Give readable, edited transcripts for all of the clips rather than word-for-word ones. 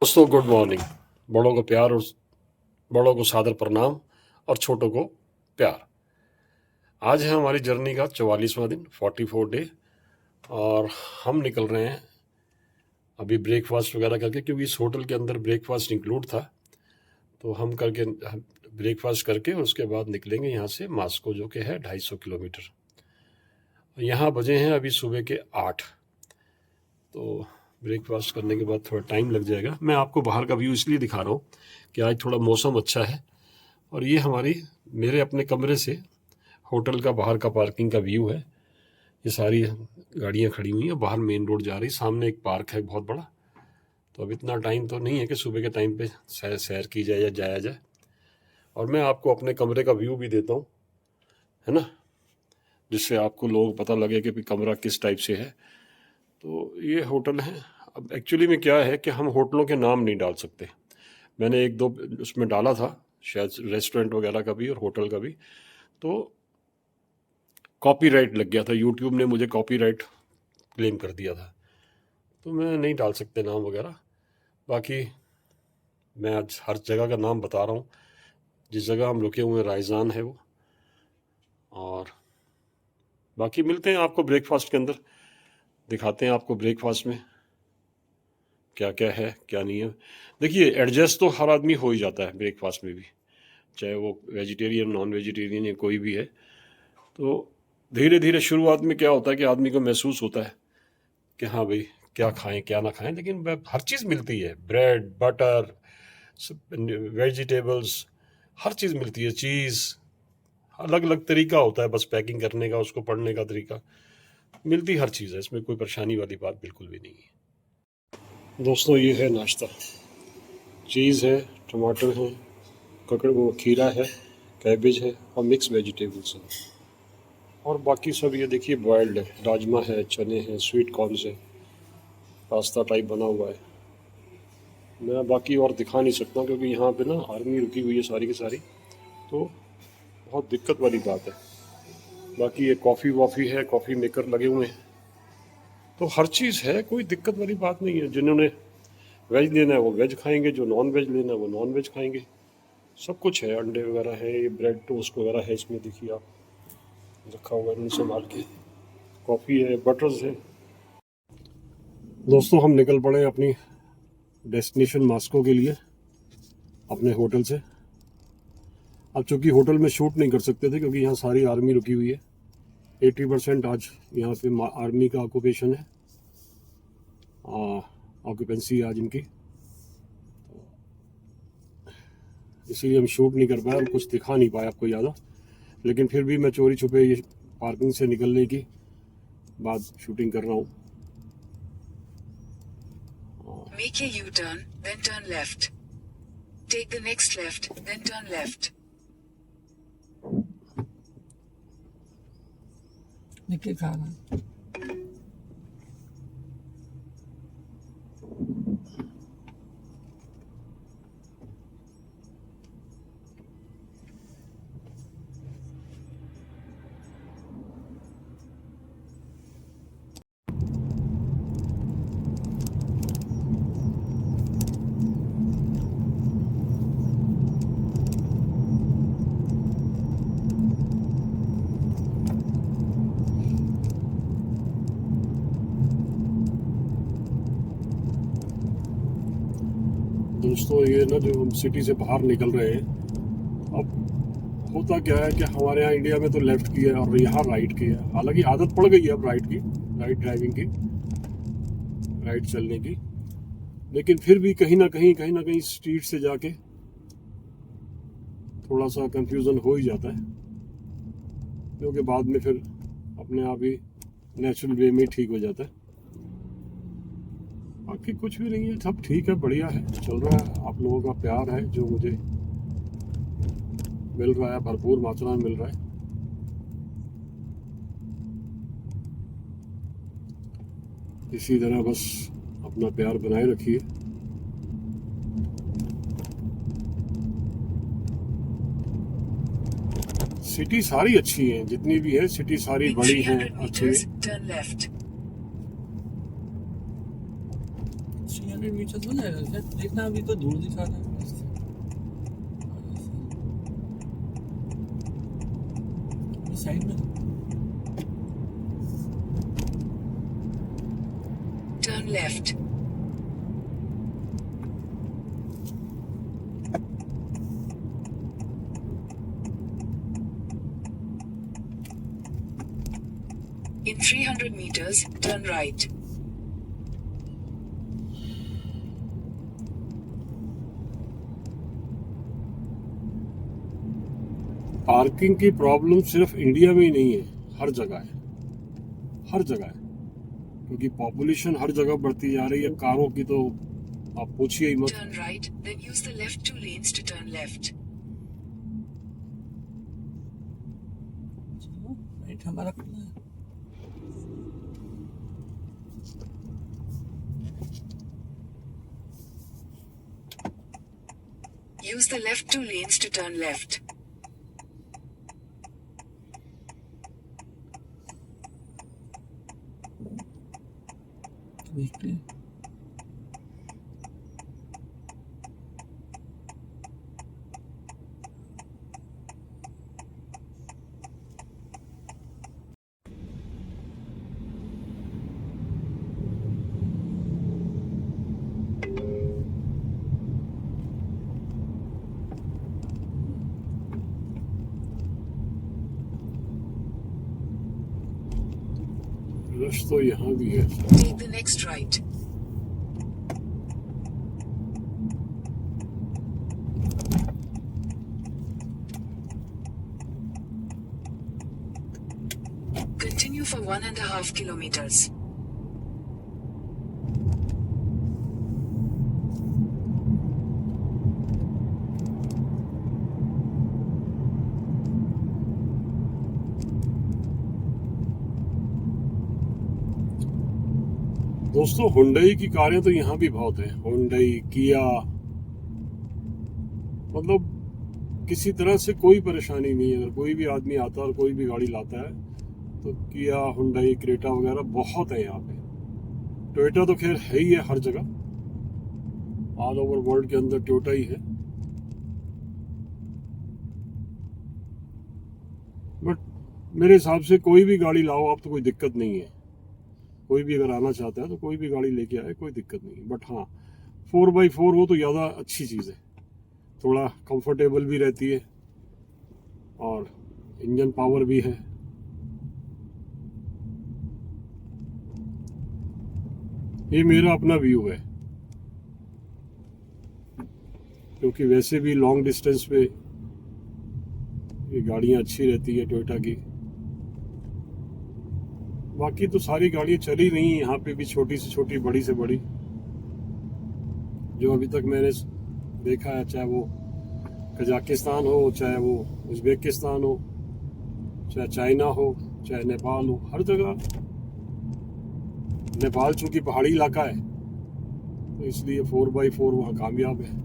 दोस्तों good morning. बड़ों को प्यार और बड़ों को सादर प्रणाम और छोटों को प्यार। आज है हमारी जर्नी का 44वां दिन, 44 डे, और हम निकल रहे हैं अभी ब्रेकफास्ट वगैरह करके, क्योंकि इस होटल के अंदर ब्रेकफास्ट इंक्लूड था। तो हम ब्रेकफास्ट करके उसके बाद निकलेंगे यहाँ से मास्को, जो कि है 250 किलोमीटर। यहाँ बजे हैं अभी सुबह के 8। तो ब्रेकफास्ट करने के बाद थोड़ा टाइम लग जाएगा। मैं आपको बाहर का व्यू इसलिए दिखा रहा हूँ कि आज थोड़ा मौसम अच्छा है, और ये मेरे अपने कमरे से होटल का बाहर का पार्किंग का व्यू है। ये सारी गाड़ियाँ खड़ी हुई हैं, बाहर मेन रोड जा रही, सामने एक पार्क है बहुत बड़ा। तो अब इतना टाइम तो नहीं है कि सुबह के टाइम पे सैर की जाए या जाया जाए। और मैं आपको अपने कमरे का व्यू भी देता हूँ, है ना, जिससे आपको लोग पता लगे कि कमरा किस टाइप से है। तो ये होटल है। अब एक्चुअली में क्या है कि हम होटलों के नाम नहीं डाल सकते। मैंने एक दो उसमें डाला था, शायद रेस्टोरेंट वगैरह का भी और होटल का भी, तो कॉपीराइट लग गया था। यूट्यूब ने मुझे कॉपीराइट क्लेम कर दिया था, तो मैं नहीं डाल सकते नाम वगैरह। बाकी मैं आज हर जगह का नाम बता रहा हूँ। जिस जगह हम रुके हुए हैं रायजान है वो। और बाकी मिलते हैं आपको ब्रेकफास्ट के अंदर, दिखाते हैं आपको ब्रेकफास्ट में क्या क्या है क्या नहीं है। देखिए, एडजस्ट तो हर आदमी हो ही जाता है ब्रेकफास्ट में भी, चाहे वो वेजिटेरियन नॉन वेजिटेरियन या कोई भी है। तो धीरे धीरे शुरुआत में क्या होता है कि आदमी को महसूस होता है कि हाँ भाई, क्या खाएं क्या ना खाएं, लेकिन हर चीज़ मिलती है। ब्रेड, बटर, वेजिटेबल्स, हर चीज़ मिलती है। चीज़, अलग अलग तरीका होता है बस पैकिंग करने का, उसको पढ़ने का तरीका, मिलती हर चीज़ है। इसमें कोई परेशानी वाली बात बिल्कुल भी नहीं है। दोस्तों, ये है नाश्ता। चीज़ है, टमाटर है, वो खीरा है, कैबेज है और मिक्स वेजिटेबल्स हैं। और बाकी सब ये देखिए बॉयल्ड है, राजमा है, चने हैं, स्वीट कॉर्नस है, पास्ता टाइप बना हुआ है। मैं बाकी और दिखा नहीं सकता क्योंकि यहाँ पे ना आर्मी रुकी हुई है सारी की सारी, तो बहुत दिक्कत वाली बात है। बाकी ये कॉफ़ी वॉफ़ी है, कॉफ़ी मेकर लगे हुए हैं, तो हर चीज़ है, कोई दिक्कत वाली बात नहीं है। जिन्होंने वेज लेना है वो वेज खाएंगे, जो नॉन वेज लेना है वो नॉन वेज खाएंगे। सब कुछ है, अंडे वगैरह है, ये ब्रेड टोस्ट वगैरह है, इसमें देखिए आप रखा हुआ है इन्होंने संभाल के। कॉफ़ी है, बटर्स है। दोस्तों, हम निकल पड़े अपनी डेस्टिनेशन मास्को के लिए अपने होटल से। अब चूंकि होटल में शूट नहीं कर सकते थे क्योंकि यहाँ सारी आर्मी रुकी हुई है। 80% आज यहाँ पे आर्मी का ऑक्यूपेशन है, ऑक्यूपेंसी आज इनकी, इसीलिए हम शूट नहीं कर पाए और कुछ दिखा नहीं पाए आपको ज़्यादा। लेकिन फिर भी मैं चोरी छुपे ये पार्किंग से निकलने की बाद शूटिंग कर रहा हूँ। Make a U-turn, then turn left. Take the next left, then turn left. निके खाना दोस्तों, ये ना जो हम सिटी से बाहर निकल रहे हैं, अब होता क्या है कि हमारे यहाँ इंडिया में तो लेफ्ट की है और यहाँ राइट की है। हालांकि आदत पड़ गई है अब राइट की, राइट ड्राइविंग की, राइट चलने की, लेकिन फिर भी कहीं ना कहीं स्ट्रीट से जाके थोड़ा सा कंफ्यूजन हो ही जाता है, क्योंकि बाद में फिर अपने आप ही नेचुरल वे में ठीक हो जाता है। बाकी कुछ भी नहीं है, सब ठीक है, बढ़िया है, चल रहा है। आप लोगों का प्यार है जो मुझे मिल रहा है, भरपूर मात्रा में मिल रहा है। इसी तरह बस अपना प्यार बनाए रखिए। सिटी सारी अच्छी है, जितनी भी है सिटी सारी In बड़ी हैं, 300 अच्छी meters, है। turn left. 300 मीटर हो जाएगा क्या? देखना अभी तो दूर दिखा रहा है साइड में। Turn left. In 300 meters, turn right. Parking की प्रॉब्लम सिर्फ इंडिया में ही नहीं है, हर जगह है, हर जगह है, क्योंकि पॉपुलेशन हर जगह बढ़ती जा रही है। कारों की तो आप पूछिए ही मत। Turn right, then use the left 2 lanes to turn left. चलो राइट हमारा खुला है। Use the left 2 lanes to turn left. देखते हैं। रश तो यहाँ भी है। Take the next right. Continue for 1.5 kilometers. दोस्तों हुंडई की कारें तो यहाँ भी बहुत हैं, हुंडई, किया, मतलब किसी तरह से कोई परेशानी नहीं है। अगर कोई भी आदमी आता है और कोई भी गाड़ी लाता है तो किया, हुंडई, क्रेटा वगैरह बहुत है यहाँ पे। टोयोटा तो खैर है ही है हर जगह, ऑल ओवर वर्ल्ड के अंदर टोयोटा ही है। बट मेरे हिसाब से कोई भी गाड़ी लाओ आप तो कोई दिक्कत नहीं है। कोई भी अगर आना चाहता है तो कोई भी गाड़ी लेके आए, कोई दिक्कत नहीं है। बट हाँ 4x4 हो तो ज़्यादा अच्छी चीज़ है, थोड़ा कंफर्टेबल भी रहती है और इंजन पावर भी है। ये मेरा अपना व्यू है, क्योंकि वैसे भी लॉन्ग डिस्टेंस पे ये गाड़ियाँ अच्छी रहती है टोयोटा की। बाकी तो सारी गाड़ियाँ चली नहीं है यहाँ पे भी, छोटी से छोटी, बड़ी से बड़ी, जो अभी तक मैंने देखा है, चाहे वो कजाकिस्तान हो, चाहे वो उज़्बेकिस्तान हो, चाहे चाइना हो, चाहे नेपाल हो, हर जगह। नेपाल चूंकि पहाड़ी इलाका है तो इसलिए 4x4 वहाँ कामयाब है।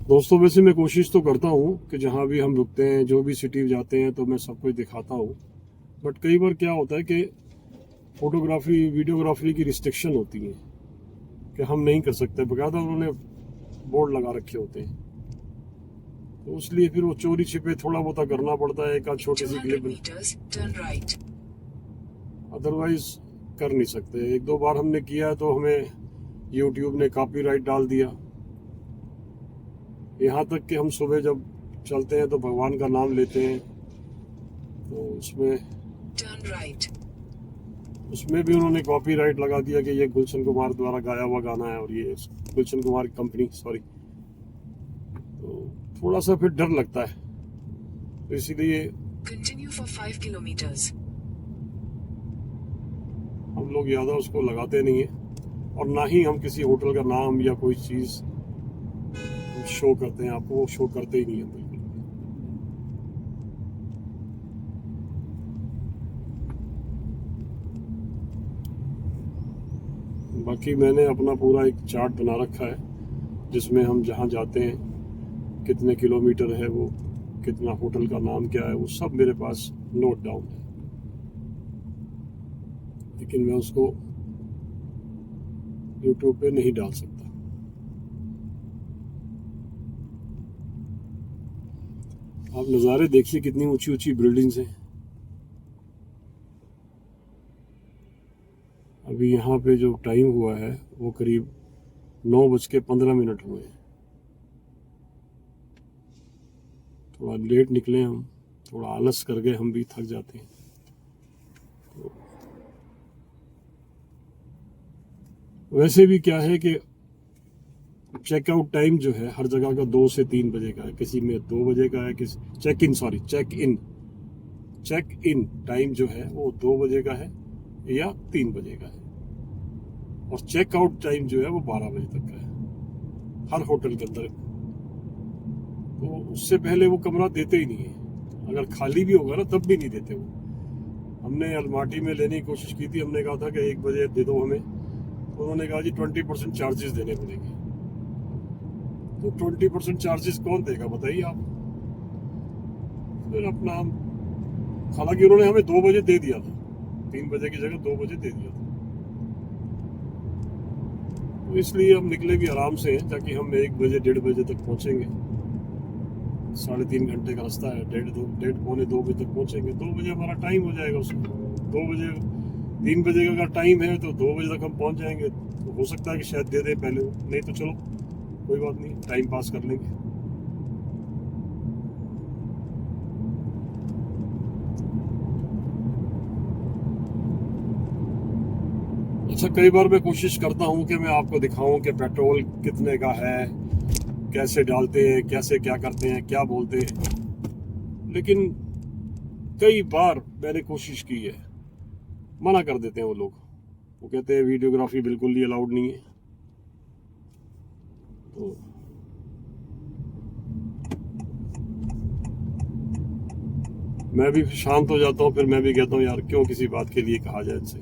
दोस्तों वैसे मैं कोशिश तो करता हूँ कि जहाँ भी हम रुकते हैं, जो भी सिटी जाते हैं, तो मैं सब कुछ दिखाता हूँ। बट कई बार क्या होता है कि फोटोग्राफी, वीडियोग्राफी की रिस्ट्रिक्शन होती है कि हम नहीं कर सकते, बकायदा उन्होंने बोर्ड लगा रखे होते हैं, तो इसलिए फिर वो चोरी छिपे थोड़ा बहुत करना पड़ता है, एक आध छोटी सी 200 clip, meters, turn right. Otherwise कर नहीं सकते। एक दो बार हमने किया है तो हमें यूट्यूब ने कॉपीराइट डाल दिया। यहाँ तक कि हम सुबह जब चलते हैं तो भगवान का नाम लेते हैं, तो Turn right. उसमें भी उन्होंने कॉपीराइट लगा दिया कि ये गुलशन कुमार द्वारा गाया हुआ गाना है और ये गुलशन कुमार की कंपनी, सॉरी। तो थोड़ा सा फिर डर लगता है, तो इसीलिए Continue for 5 kilometers. हम लोग ज़्यादा उसको लगाते नहीं है, और ना ही हम किसी होटल का नाम या कोई चीज़ शो करते हैं। आपको वो शो करते ही नहीं है बिल्कुल। बाकी मैंने अपना पूरा एक चार्ट बना रखा है जिसमें हम जहाँ जाते हैं कितने किलोमीटर है वो, कितना होटल का नाम क्या है, वो सब मेरे पास नोट डाउन है, लेकिन मैं उसको यूट्यूब पे नहीं डाल सकता। आप नज़ारे देखिए, कितनी ऊंची ऊंची बिल्डिंग्स हैं। अभी यहाँ पे जो टाइम हुआ है वो करीब 9:15 हुए हैं। थोड़ा लेट निकले हम, थोड़ा आलस कर गए, हम भी थक जाते हैं। तो वैसे भी क्या है कि चेकआउट टाइम जो है हर जगह का 2 से 3 बजे का है, किसी में 2 बजे का है, किसी चेक इन टाइम जो है वो 2 बजे का है या 3 बजे का है, और चेकआउट टाइम जो है वो 12 बजे तक का है हर होटल के अंदर। तो उससे पहले वो कमरा देते ही नहीं है, अगर खाली भी होगा ना तब भी नहीं देते वो। हमने अलमाटी में लेने की कोशिश की थी, हमने कहा था कि 1 बजे दे दो हमें, तो उन्होंने कहा जी 20% चार्जेस देने पड़ेंगे। तो 20% चार्जेस कौन देगा बताइए आप। फिर अपना, हालांकि उन्होंने हमें 2 बजे दे दिया था, 3 बजे की जगह 2 बजे दे दिया था। तो इसलिए हम निकले भी आराम से हैं, ताकि हम 1 बजे 1:30 बजे तक पहुंचेंगे। 3.5 घंटे का रास्ता है, 1:30 पौने 2 बजे तक पहुंचेंगे। 2 बजे हमारा टाइम हो जाएगा उसमें। 2 बजे 3 बजे का अगर टाइम है तो 2 बजे तक हम पहुंच जाएंगे। तो हो सकता है कि शायद दे दें पहले, नहीं तो चलो कोई बात नहीं, टाइम पास कर लेंगे। अच्छा, कई बार मैं कोशिश करता हूँ कि मैं आपको दिखाऊं कि पेट्रोल कितने का है, कैसे डालते हैं, कैसे क्या करते हैं, क्या बोलते हैं, लेकिन कई बार मैंने कोशिश की है, मना कर देते हैं वो लोग। वो कहते हैं वीडियोग्राफी बिल्कुल ही अलाउड नहीं है। तो मैं भी शांत हो जाता हूँ, फिर मैं भी कहता हूँ यार क्यों किसी बात के लिए कहा जाए इनसे,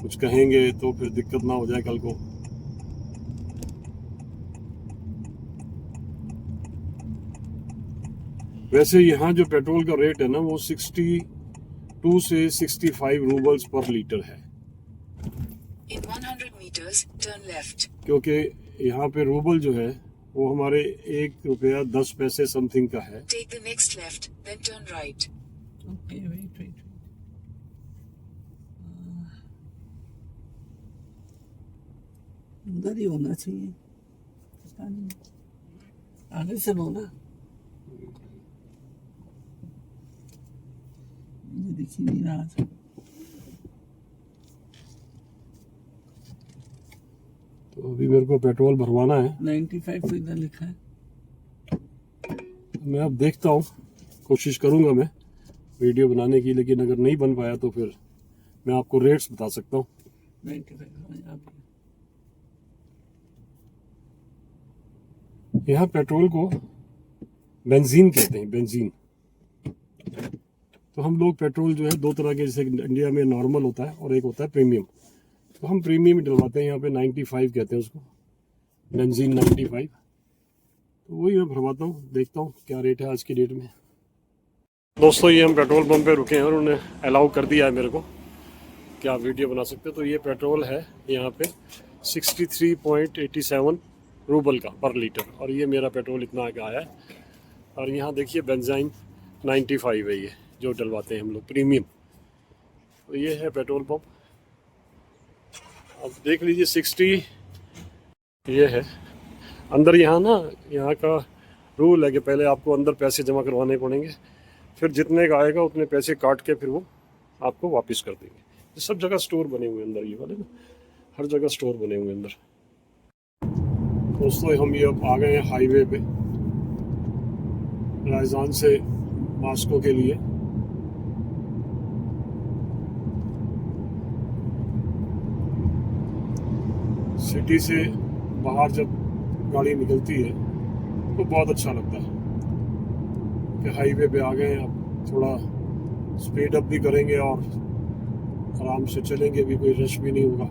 कुछ कहेंगे तो फिर दिक्कत ना हो जाए कल को। वैसे यहाँ जो पेट्रोल का रेट है ना वो 62 से 65 रूबल्स पर लीटर है। In 100 meters, turn left. क्योंकि यहाँ पे रूबल जो है वो हमारे 1 रुपया 10 पैसे समथिंग का है। Take the next left, then turn right. Okay, wait. अंदर ही होना चाहिए, पता नहीं, आगे से लो ना, मुझे दिख ही नहीं रहा था। तो अभी मेरे को पेट्रोल भरवाना है। 95 तो इधर लिखा है। मैं अब देखता हूँ, कोशिश करूँगा मैं वीडियो बनाने की, लेकिन अगर नहीं बन पाया तो फिर मैं आपको रेट्स बता सकता हूँ। 95 यहाँ पेट्रोल को बेंजीन कहते हैं, बेंजीन। तो हम लोग पेट्रोल जो है 2 तरह के, जैसे इंडिया में नॉर्मल होता है और एक होता है प्रीमियम। तो हम प्रीमियम ही डलवाते हैं, यहाँ पे 95 कहते हैं उसको, बेंजीन 95। तो वही मैं भरवाता हूँ, देखता हूँ क्या रेट है आज की डेट में। दोस्तों, ये हम पेट्रोल पंप पे रुके हैं और उन्होंने अलाउ कर दिया है मेरे को कि आप वीडियो बना सकते हो। तो ये पेट्रोल है यहाँ पे 63.87 रूबल का पर लीटर, और ये मेरा पेट्रोल इतना का आया है। और यहाँ देखिए बेंजीन 95 है ये जो डलवाते हैं हम लोग प्रीमियम। तो ये है पेट्रोल पंप, अब देख लीजिए 60 ये है। अंदर यहाँ ना, यहाँ का रूल है कि पहले आपको अंदर पैसे जमा करवाने पड़ेंगे, फिर जितने का आएगा उतने पैसे काट के फिर वो आपको वापस कर देंगे। ये सब जगह स्टोर बने हुए अंदर, ये वाले ना हर जगह स्टोर बने हुए अंदर। दोस्तों, हम ये अब आ गए हैं हाईवे पे, राजस्थान से मास्को के लिए। सिटी से बाहर जब गाड़ी निकलती है तो बहुत अच्छा लगता है कि हाईवे पे आ गए हैं। अब थोड़ा स्पीड अप भी करेंगे और आराम से चलेंगे भी, कोई रश भी नहीं होगा।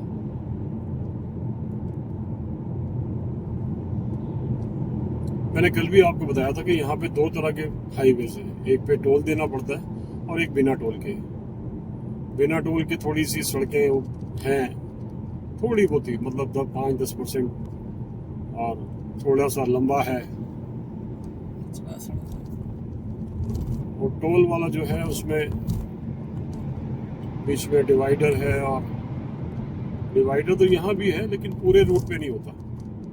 मैंने कल भी आपको बताया था कि यहाँ पे दो तरह के हाईवेज हैं, एक पे टोल देना पड़ता है और एक बिना टोल के। बिना टोल के थोड़ी सी सड़कें हैं, थोड़ी बहुत ही, मतलब 5-10%, और थोड़ा सा लंबा है। चला सड़क और टोल वाला जो है उसमें बीच में डिवाइडर है, और डिवाइडर तो यहाँ भी है लेकिन पूरे रूट पे नहीं होता।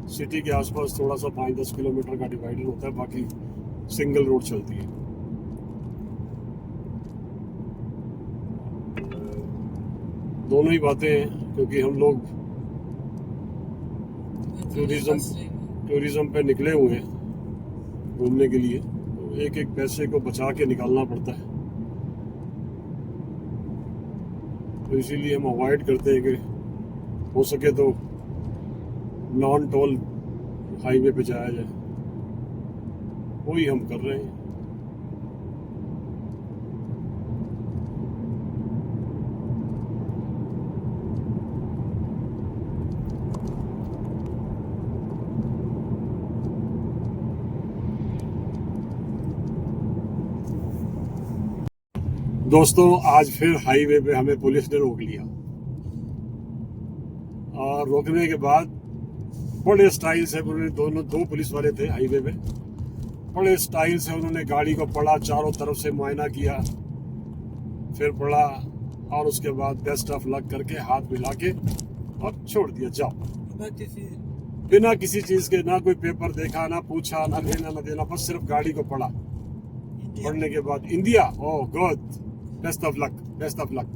सिटी के आसपास थोड़ा सा 5-10 किलोमीटर का डिवाइडर होता है, बाकी सिंगल रोड चलती है। दोनों ही बातें हैं, क्योंकि हम लोग टूरिज्म पे निकले हुए हैं घूमने के लिए, तो एक एक पैसे को बचा के निकालना पड़ता है। तो इसीलिए हम अवॉइड करते हैं कि हो सके तो नॉन टोल हाईवे पे जाया जाए, वही हम कर रहे हैं। दोस्तों, आज फिर हाईवे पे हमें पुलिस ने रोक लिया, और रोकने के बाद बड़े स्टाइल से उन्होंने, दो पुलिस वाले थे हाईवे पे, बड़े स्टाइल से उन्होंने गाड़ी को पढ़ा, चारों तरफ से मुआयना किया, फिर पढ़ा, और उसके बाद बेस्ट ऑफ लक करके हाथ मिला के और छोड़ दिया, जाओ। बिना किसी चीज के, ना कोई पेपर देखा, ना पूछा, ना लेना ना देना, बस सिर्फ गाड़ी को पढ़ा। पढ़ने के बाद India, oh God, best of luck, best of luck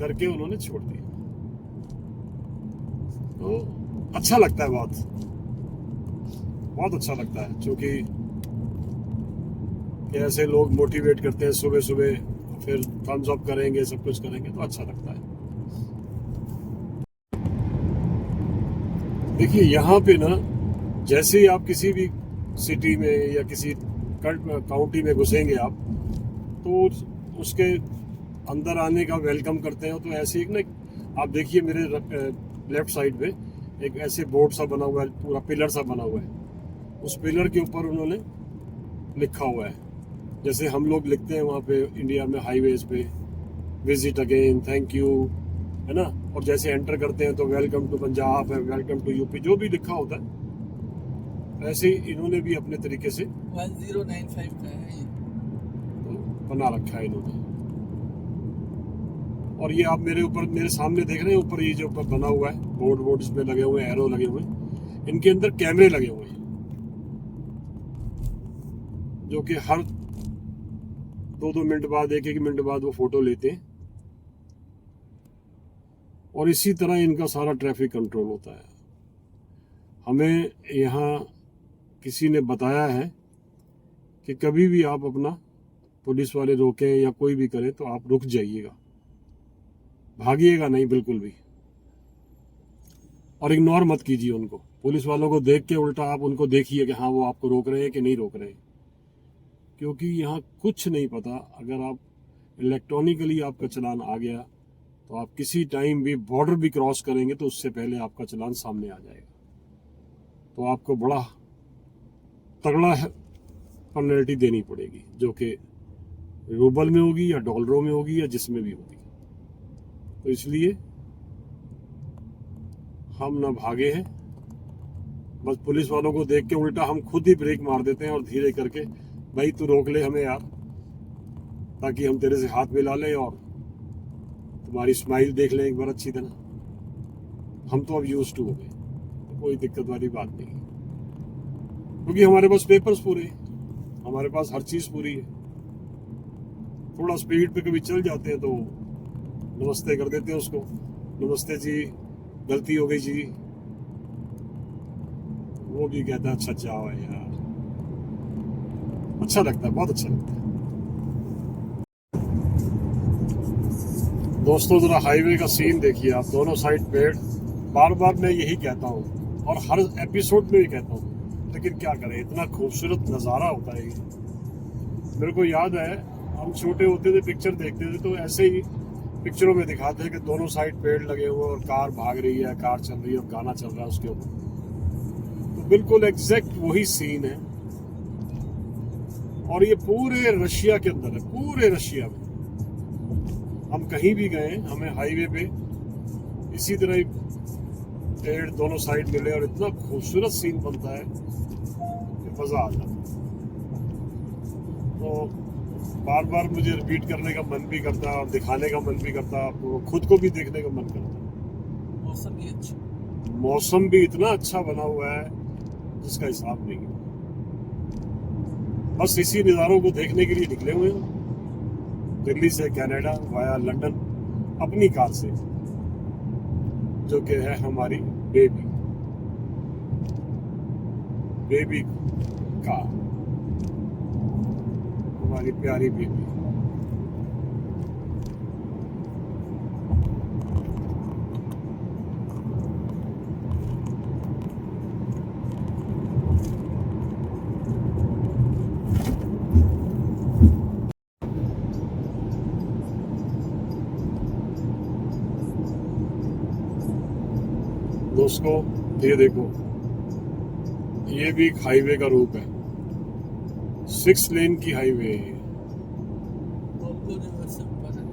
करके उन्होंने छोड़ दिया। तो अच्छा लगता है, बहुत बहुत अच्छा लगता है, क्योंकि ऐसे लोग मोटिवेट करते हैं सुबह सुबह, फिर थम्स अप करेंगे, सब कुछ करेंगे, तो अच्छा लगता है। देखिए यहाँ पे ना, जैसे ही आप किसी भी सिटी में या किसी काउंटी में घुसेंगे आप, तो उसके अंदर आने का वेलकम करते हैं। तो ऐसे एक ना, आप देखिए मेरे लेफ्ट साइड पे एक ऐसे बोर्ड सा बना हुआ है, पूरा पिलर सा बना हुआ है, उस पिलर के ऊपर उन्होंने लिखा हुआ है, जैसे हम लोग लिखते हैं वहाँ पे इंडिया में हाईवेज पे, विजिट अगेन, थैंक यू, है ना। और जैसे एंटर करते हैं तो वेलकम टू पंजाब है, वेलकम टू यूपी, जो भी लिखा होता है, ऐसे ही इन्होंने भी अपने तरीके से 1095 का है ये। तो बना रखा है इन्होंने। और ये आप मेरे सामने देख रहे हैं, ऊपर ये जो ऊपर बना हुआ है बोर्ड इसमें लगे हुए हैं, एरो लगे हुए हैं, इनके अंदर कैमरे लगे हुए हैं, जो कि हर 2-2 मिनट बाद, 1-1 मिनट बाद वो फोटो लेते हैं, और इसी तरह इनका सारा ट्रैफिक कंट्रोल होता है। हमें यहाँ किसी ने बताया है कि कभी भी आप अपना पुलिस वाले रोकें या कोई भी करे तो आप रुक जाइएगा, भागिएगा नहीं बिल्कुल भी, और इग्नोर मत कीजिए उनको। पुलिस वालों को देख के उल्टा आप उनको देखिए कि हाँ वो आपको रोक रहे हैं कि नहीं रोक रहे हैं, क्योंकि यहाँ कुछ नहीं पता। अगर आप इलेक्ट्रॉनिकली आपका चालान आ गया तो आप किसी टाइम भी बॉर्डर भी क्रॉस करेंगे तो उससे पहले आपका चालान सामने आ जाएगा, तो आपको बड़ा तगड़ा पेनल्टी देनी पड़ेगी, जो कि रूबल में होगी या डॉलरों में होगी या जिसमें भी होगी। तो इसलिए हम ना भागे हैं, बस पुलिस वालों को देख के उल्टा हम खुद ही ब्रेक मार देते हैं और धीरे करके, भाई तू रोक ले हमें यार, ताकि हम तेरे से हाथ मिला लें और तुम्हारी स्माइल देख लें एक बार अच्छी तरह। हम तो अब यूज्ड टू हो गए, तो कोई दिक्कत वाली बात नहीं है, क्योंकि हमारे पास पेपर्स पूरे हैं, हमारे पास हर चीज़ पूरी है। थोड़ा स्पीड पे कभी चल जाते हैं तो नमस्ते कर देते हैं उसको, नमस्ते जी, गलती हो गई जी, वो भी कहता है अच्छा जाओ यार। अच्छा लगता है, बहुत अच्छा लगता है। दोस्तों जरा हाईवे का सीन देखिए आप, दोनों साइड पेड़, बार बार मैं यही कहता हूँ और हर एपिसोड में भी कहता हूँ, लेकिन क्या करें, इतना खूबसूरत नज़ारा होता है ये। मेरे को याद है हम छोटे होते थे, पिक्चर देखते थे, तो ऐसे ही पिक्चरों में दिखाते हैं कि दोनों साइड पेड़ लगे हुए और कार भाग रही है, कार चल रही है और गाना चल रहा है उसके ऊपर। तो बिल्कुल एग्जैक्ट वही सीन है। और ये पूरे रशिया के अंदर है, पूरे रशिया में। हम कहीं भी गए, हमें हाईवे पे इसी तरह ही पेड़ दोनों साइड मिले और इतना खूबसूरत सीन बनता है कि मजा आ जाता है। तो बार बार मुझे रिपीट करने का मन भी करता और दिखाने का मन भी करता, आपको खुद को भी देखने का मन करता। मौसम भी अच्छा, मौसम भी इतना अच्छा बना हुआ है जिसका हिसाब नहीं है। बस इसी नज़ारों को देखने के लिए निकले हुए हैं, दिल्ली से कनाडा वाया लंदन अपनी कार से, जो कि है हमारी बेबी कार, हमारी प्यारी बेबी। दोस्तों ये देखो, ये भी एक हाईवे का रूप है। 6 लेन की हाईवे है ये। आपको जो है सब पता है।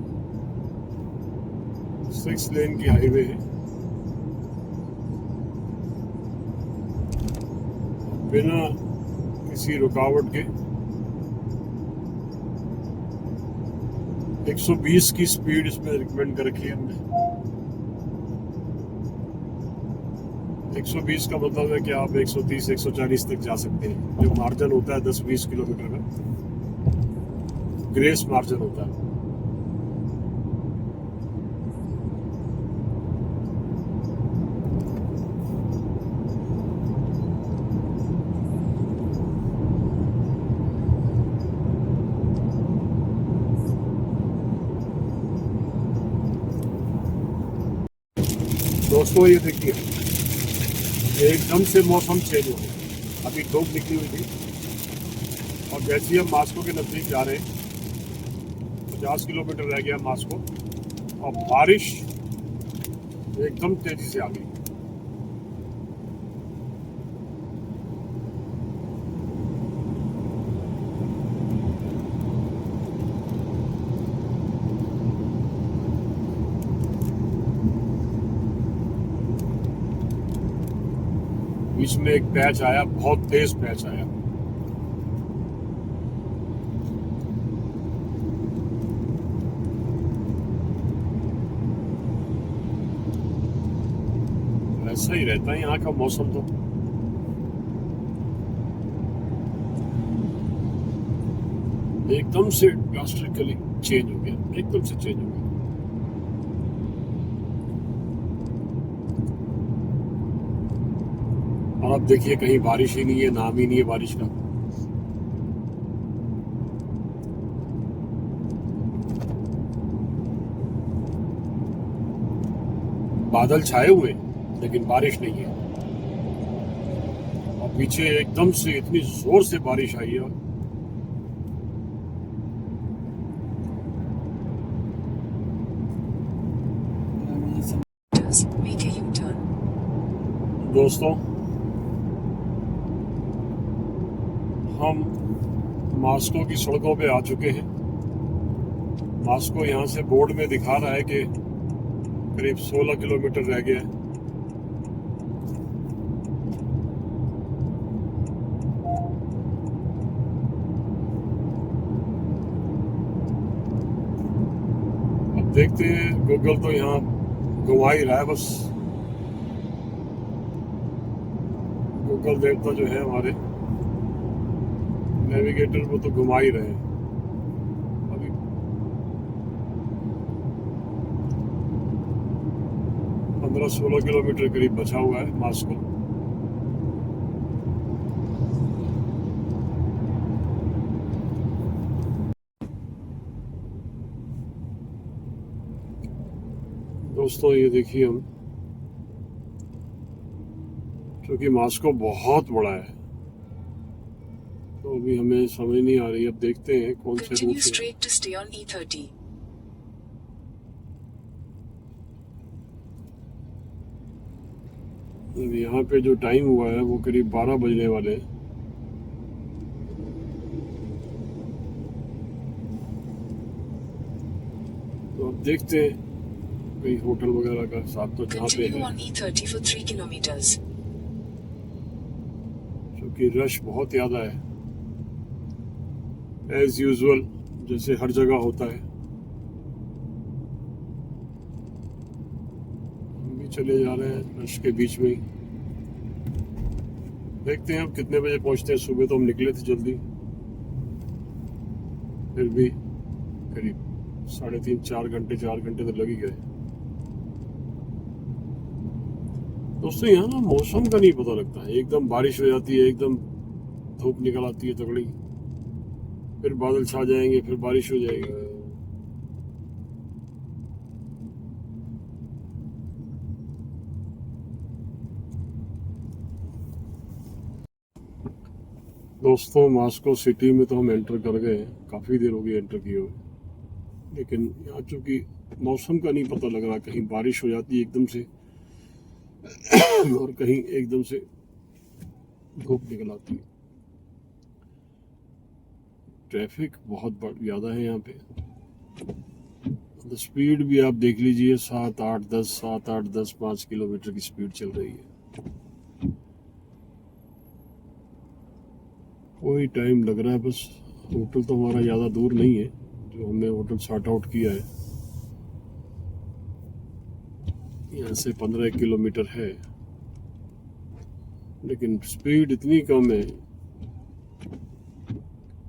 6 लेन की हाईवे है, बिना किसी रुकावट के 120 की स्पीड इसमें रिकमेंड कर रखी है हमने। 120 का मतलब है कि आप 130 140 तक जा सकते हैं। जो मार्जिन होता है 10-20 किलोमीटर का, ग्रेस मार्जिन होता है। दोस्तों ये देखिए, एकदम से मौसम चेंज हो गया। अभी धूप निकली हुई थी और जैसे ही हम मास्को के नज़दीक जा रहे हैं, 50 किलोमीटर रह गया मास्को, और बारिश एकदम तेजी से आ गई। बीच में एक पैच आया, बहुत तेज पैच आया। ऐसा ही रहता है यहाँ का मौसम, तो एकदम से ड्रास्टिकली चेंज हो गया, एकदम से चेंज हो गया। और अब देखिए कहीं बारिश ही नहीं है, नाम ही नहीं है बारिश का। बादल छाए हुए लेकिन बारिश नहीं है। और पीछे एकदम से इतनी जोर से बारिश आई है। Make a U-turn. दोस्तों हम मास्को की सड़कों पे आ चुके हैं। मास्को यहाँ से बोर्ड में दिखा रहा है कि करीब 16 किलोमीटर रह गया है। अब देखते हैं, गूगल तो यहाँ घुमा ही रहा है बस। गूगल देवता जो है हमारे नेविगेटर, वो तो घुमा ही रहे हैं। अभी 15-16 किलोमीटर करीब बचा हुआ है मास्को। दोस्तों ये देखिए, हम क्योंकि मास्को बहुत बड़ा है तो अभी हमें समझ नहीं आ रही। अब देखते हैं कौन से Continue रूट से। straight to stay on E30. अब यहाँ पे जो टाइम हुआ है वो करीब 12 बजने वाले हैं। तो अब देखते हैं कहीं होटल वगैरह का साथ तो जहाँ पे Continue है, on E30 for 3 kilometers. क्योंकि रश बहुत ज़्यादा है एज यूजुअल, जैसे हर जगह होता है। हम भी चले जा रहे हैं रश के बीच में ही। देखते हैं अब कितने बजे पहुंचते हैं। सुबह तो हम निकले थे जल्दी, फिर भी करीब 3.5 4 घंटे तो लग ही गए। दोस्तों यहाँ ना मौसम का नहीं पता लगता है, एकदम बारिश हो जाती है, एकदम धूप निकल आती है तगड़ी, फिर बादल छा जाएंगे, फिर बारिश हो जाएगी। दोस्तों मास्को सिटी में तो हम एंटर कर गए हैं, काफ़ी देर हो गई एंटर किए हुए, लेकिन यहाँ चूँकि मौसम का नहीं पता लग रहा, कहीं बारिश हो जाती है एकदम से और कहीं एकदम से धूप निकल आती है। ट्रैफिक बहुत ज़्यादा है यहाँ पे। तो स्पीड भी आप देख लीजिए, 7 8 10 5 किलोमीटर की स्पीड चल रही है। कोई टाइम लग रहा है बस। होटल तो हमारा ज़्यादा दूर नहीं है, जो हमने होटल सॉर्ट आउट किया है यहाँ से 15 किलोमीटर है, लेकिन स्पीड इतनी कम है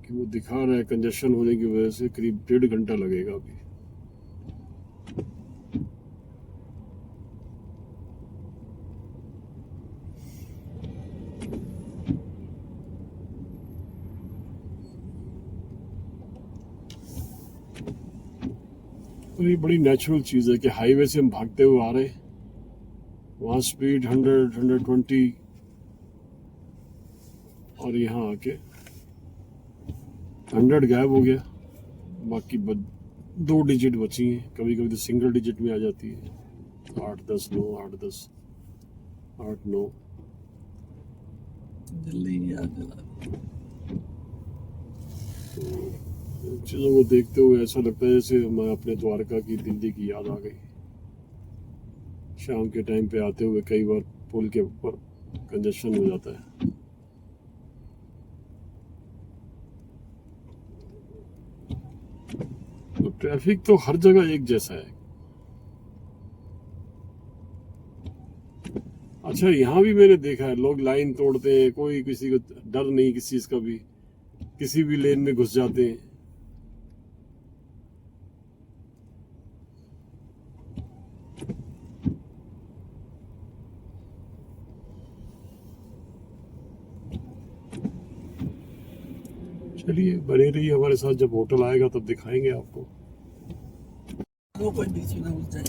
कि वो दिखा रहा है कंजेशन होने की वजह से करीब 1.5 घंटा लगेगा अभी। तो ये बड़ी नेचुरल चीज़ है कि हाईवे से हम भागते हुए आ रहे हैं, वहाँ स्पीड 100 120 और यहाँ आके 100 गायब हो गया, बाकी 2 डिजिट बची हैं। कभी कभी तो सिंगल डिजिट में आ जाती है, 8 10 9 8 10 8 9। जल्दी याद दिला। तो चीज़ों को देखते हुए ऐसा लगता है जैसे हमें अपने द्वारका की दिल्ली की याद आ गई। शाम के टाइम पे आते हुए कई बार पुल के ऊपर कंजेशन हो जाता है। तो ट्रैफिक तो हर जगह एक जैसा है। अच्छा यहाँ भी मैंने देखा है लोग लाइन तोड़ते हैं, कोई किसी को डर नहीं किसी चीज़ का भी, किसी भी लेन में घुस जाते हैं। चलिए बने रहिए हमारे साथ, जब होटल आएगा तब दिखाएंगे आपको। वो कोई बीच में घुस जाए।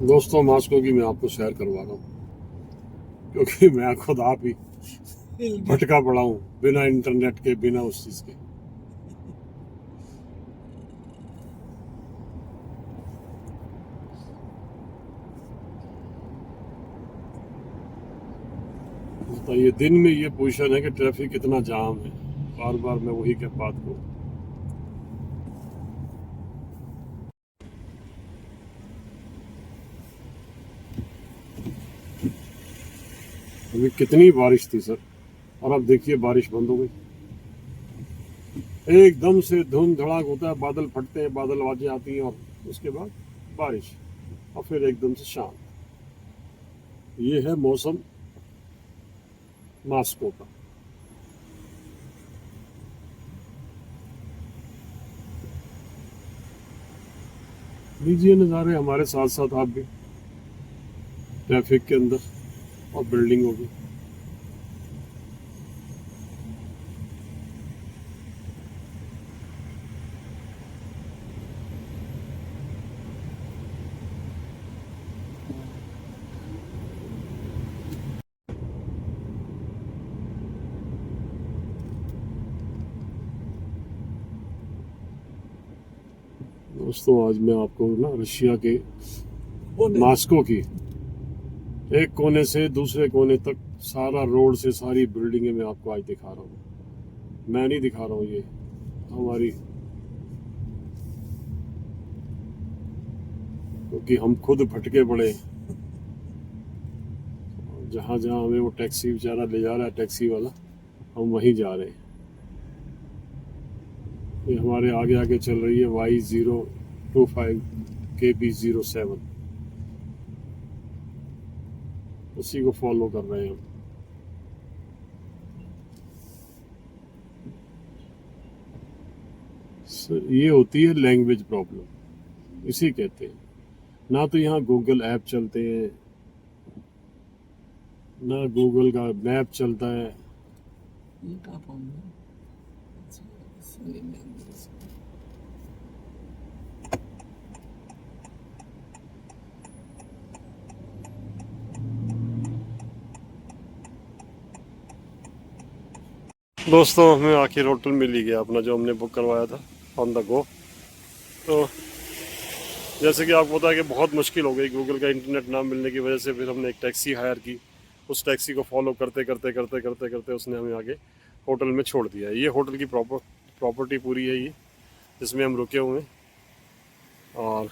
दोस्तों मास्को की मैं आपको सैर करवा रहा हूँ, क्योंकि मैं खुद आप ही भटका पड़ा हूँ बिना इंटरनेट के, बिना उस चीज़ के। बताइए दिन में ये पोजीशन है कि ट्रैफिक इतना जाम है, बार बार मैं वही कह बात को। अभी कितनी बारिश थी सर, और अब देखिए बारिश बंद हो गई। एकदम से धुंध धड़ाक होता है, बादल फटते हैं, बादल आवाजें आती हैं, और उसके बाद बारिश, और फिर एकदम से शांत। ये है मौसम मास्को का। लीजिए नज़ारे हमारे साथ साथ आप भी, ट्रैफिक के अंदर और बिल्डिंगों की। दोस्तों आज मैं आपको ना रशिया के बोले मॉस्को की एक कोने से दूसरे कोने तक सारा रोड से सारी बिल्डिंगें मैं आपको आज दिखा रहा हूँ। मैं नहीं दिखा रहा हूँ, ये हमारी, क्योंकि हम खुद भटके पड़े। जहाँ जहाँ हमें वो टैक्सी बेचारा ले जा रहा है, टैक्सी वाला, हम वहीं जा रहे हैं। ये हमारे आगे आगे चल रही है Y025 KB07, उसी को फॉलो कर रहे हैं हम। ये होती है लैंग्वेज प्रॉब्लम, इसी कहते हैं। ना तो यहाँ गूगल ऐप चलते हैं, ना गूगल का मैप चलता है। ये का प्रॉब्लम सॉरी मैं दोस्तों हमें आखिर होटल मिल ही गया अपना, जो हमने बुक करवाया था ऑन द गो। तो जैसे कि आपको पता है कि बहुत मुश्किल हो गई गूगल का इंटरनेट ना मिलने की वजह से, फिर हमने एक टैक्सी हायर की। उस टैक्सी को फॉलो करते करते करते करते करते उसने हमें आगे होटल में छोड़ दिया। ये होटल की प्रॉपर्टी पूरी है ये, जिसमें हम रुके हुए हैं। और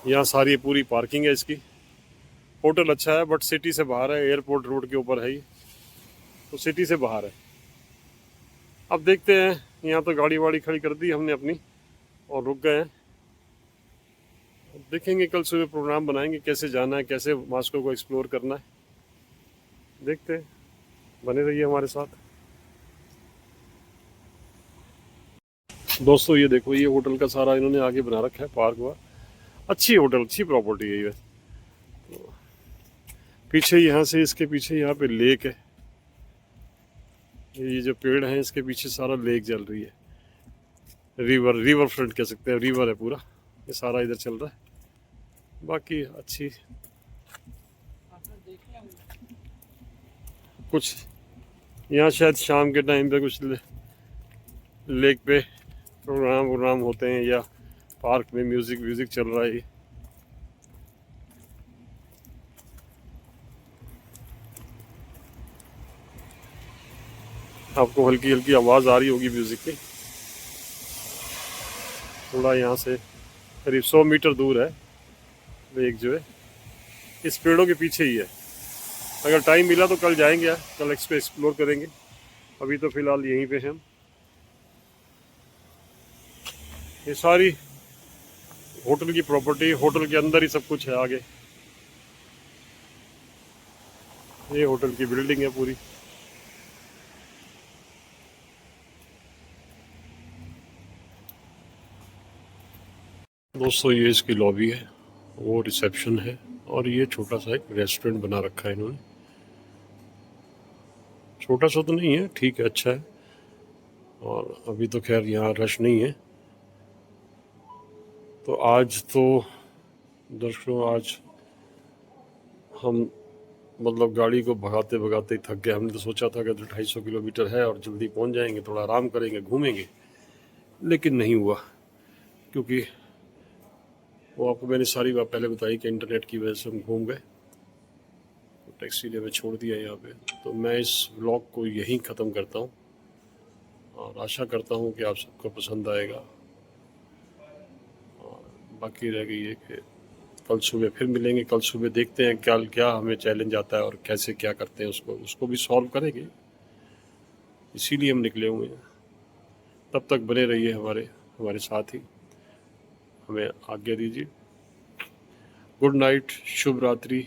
यहाँ सारी पूरी पार्किंग है इसकी। होटल अच्छा है बट सिटी से बाहर है, एयरपोर्ट रोड के ऊपर है ये, तो सिटी से बाहर है। अब देखते हैं, यहाँ तो गाड़ी वाड़ी खड़ी कर दी हमने अपनी और रुक गए हैं। देखेंगे कल सुबह प्रोग्राम बनाएंगे कैसे जाना है, कैसे मॉस्को को एक्सप्लोर करना है। देखते हैं, बने रहिए हमारे साथ। दोस्तों ये देखो, ये होटल का सारा इन्होंने आगे बना रखा है पार्क वार। अच्छी होटल, अच्छी प्रॉपर्टी है ये। तो पीछे यहाँ से, इसके पीछे यहाँ पे लेक है। ये जो पेड़ हैं इसके पीछे सारा लेक चल रही है। रिवर फ्रंट कह सकते हैं, रिवर है पूरा, ये सारा इधर चल रहा है। बाकी अच्छी कुछ यहाँ शायद शाम के टाइम पे कुछ लेक पे प्रोग्राम होते हैं, या पार्क में म्यूजिक चल रहा है। आपको हल्की हल्की आवाज़ आ रही होगी म्यूजिक की। थोड़ा यहाँ से करीब 100 मीटर दूर है लेक, जो है इस पेड़ों के पीछे ही है। अगर टाइम मिला तो कल जाएंगे, कल एक्सप्लोर करेंगे। अभी तो फिलहाल यहीं पे हैं हम। ये सारी होटल की प्रॉपर्टी, होटल के अंदर ही सब कुछ है आगे। ये होटल की बिल्डिंग है पूरी। दोस्तों ये इसकी लॉबी है, वो रिसेप्शन है, और ये छोटा सा एक रेस्टोरेंट बना रखा है इन्होंने। छोटा सा तो नहीं है, ठीक है, अच्छा है। और अभी तो खैर यहाँ रश नहीं है। तो आज तो दर्शकों, आज हम मतलब गाड़ी को भगाते भगाते थक गए। हमने तो सोचा था कि 250 किलोमीटर है और जल्दी पहुँच जाएंगे, थोड़ा आराम करेंगे, घूमेंगे, लेकिन नहीं हुआ। क्योंकि वो आपको मैंने सारी बात पहले बताई कि इंटरनेट की वजह से हम घूम गए। तो टैक्सी ने हमें छोड़ दिया यहाँ पे। तो मैं इस व्लॉग को यहीं ख़त्म करता हूँ, और आशा करता हूँ कि आप सबको पसंद आएगा। और बाकी रह गई है कि कल सुबह फिर मिलेंगे। कल सुबह देखते हैं क्या क्या हमें चैलेंज आता है और कैसे क्या करते हैं, उसको भी सॉल्व करेंगे। इसीलिए हम निकले हुए हैं। तब तक बने रहिए हमारे साथ ही। हमें आज्ञा दीजिए। गुड नाइट, शुभ रात्रि।